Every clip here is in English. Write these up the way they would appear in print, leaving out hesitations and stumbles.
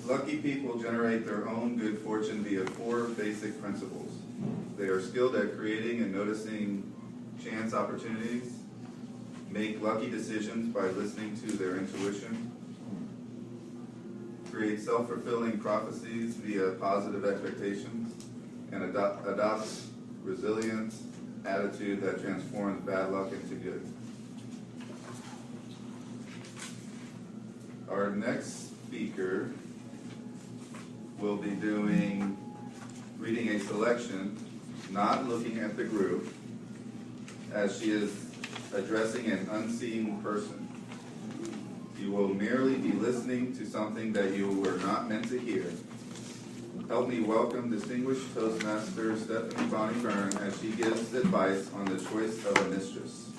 Lucky people generate their own good fortune via 4 basic principles. They are skilled at creating and noticing chance opportunities, make lucky decisions by listening to their intuition, create self-fulfilling prophecies via positive expectations, and adopt resilient attitude that transforms bad luck into good. Our next speaker will be reading a selection, not looking at the group, as she is addressing an unseen person. You will merely be listening to something that you were not meant to hear. Help me welcome distinguished Toastmaster Stephany Bonnie Byrne as she gives advice on the choice of a mistress.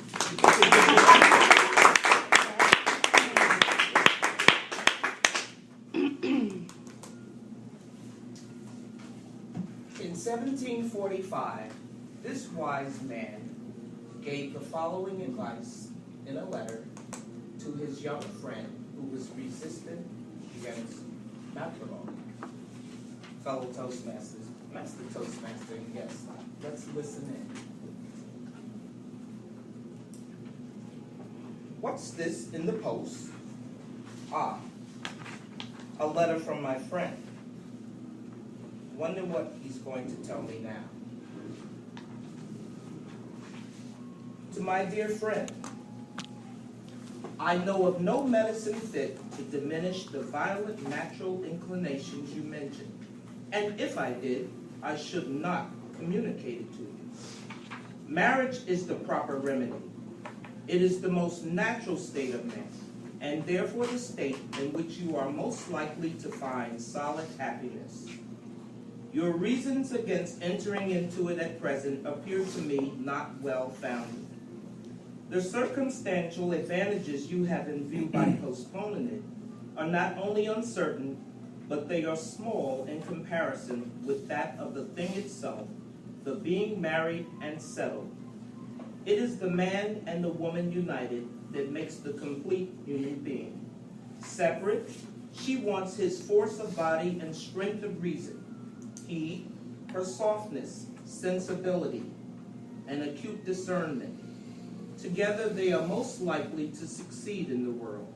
In 1745, this wise man gave the following advice in a letter to his young friend who was resistant against matrimony. Fellow Toastmasters, Master Toastmaster, and guests, let's listen in. What's this in the post? Ah, a letter from my friend. Wonder what he's going to tell me now. To my dear friend, I know of no medicine fit to diminish the violent natural inclinations you mentioned. And if I did, I should not communicate it to you. Marriage is the proper remedy. It is the most natural state of man, and therefore the state in which you are most likely to find solid happiness. Your reasons against entering into it at present appear to me not well founded. The circumstantial advantages you have in view by postponing it are not only uncertain, but they are small in comparison with that of the thing itself, the being married and settled. It is the man and the woman united that makes the complete human being. Separate, she wants his force of body and strength of reason. He, her softness, sensibility, and acute discernment. Together they are most likely to succeed in the world.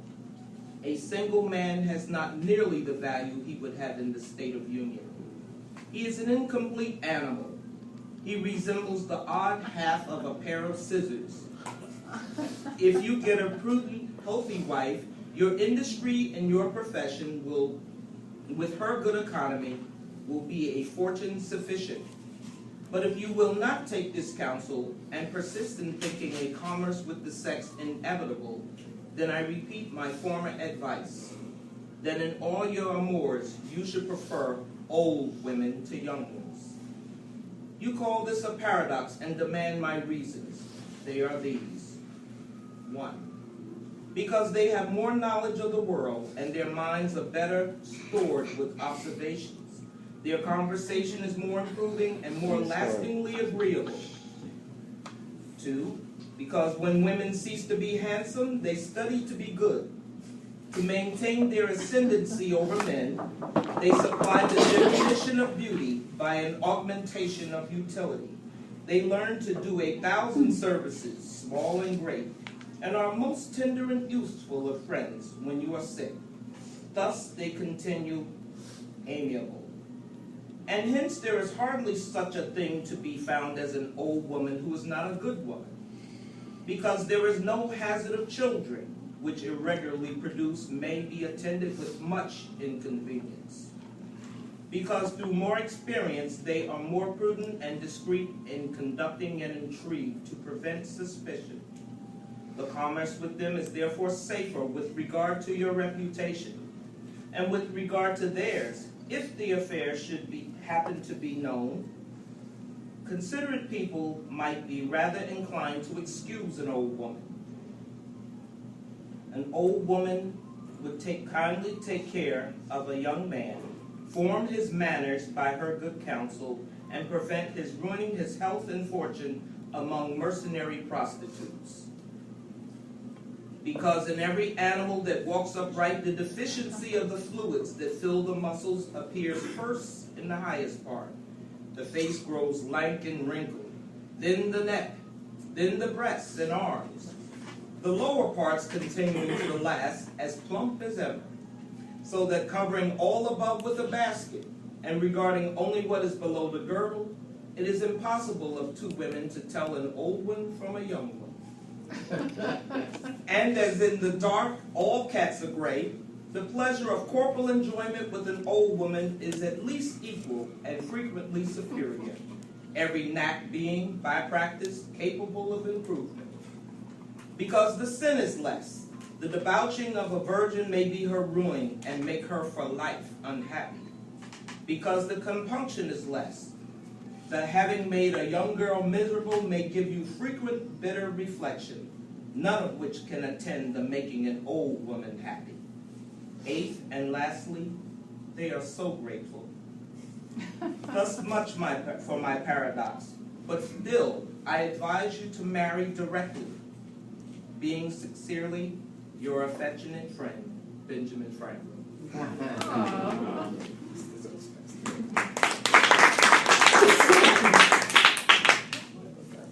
A single man has not nearly the value he would have in the state of union. He is an incomplete animal. He resembles the odd half of a pair of scissors. If you get a prudent, healthy wife, your industry and your profession will, with her good economy, will be a fortune sufficient. But if you will not take this counsel and persist in thinking a commerce with the sex inevitable, then I repeat my former advice, that in all your amours you should prefer old women to young ones. You call this a paradox and demand my reasons. They are these. 1. Because they have more knowledge of the world and their minds are better stored with observations. Their conversation is more improving and more lastingly agreeable. 2. Because when women cease to be handsome, they study to be good. To maintain their ascendancy over men, they supply the diminution of beauty by an augmentation of utility. They learn to do 1,000 services, small and great, and are most tender and useful of friends when you are sick. Thus they continue amiable. And hence there is hardly such a thing to be found as an old woman who is not a good woman, because there is no hazard of children, which irregularly produced may be attended with much inconvenience. Because through more experience they are more prudent and discreet in conducting an intrigue to prevent suspicion. The commerce with them is therefore safer with regard to your reputation, and with regard to theirs, if the affair should happen to be known. Considerate people might be rather inclined to excuse an old woman. An old woman would kindly take care of a young man, form his manners by her good counsel, and prevent his ruining his health and fortune among mercenary prostitutes. Because in every animal that walks upright, the deficiency of the fluids that fill the muscles appears first in the highest part. The face grows lank and wrinkled, then the neck, then the breasts and arms. The lower parts continuing to the last, as plump as ever, so that covering all above with a basket, and regarding only what is below the girdle, it is impossible of two women to tell an old one from a young one. And as in the dark all cats are gray, the pleasure of corporal enjoyment with an old woman is at least equal and frequently superior, every knack being, by practice, capable of improvement. Because the sin is less, the debauching of a virgin may be her ruin and make her for life unhappy. Because the compunction is less, the having made a young girl miserable may give you frequent bitter reflection, none of which can attend the making an old woman happy. Eighth and lastly, they are so grateful. Thus much for my paradox, but still I advise you to marry directly, being sincerely your affectionate friend, Benjamin Franklin.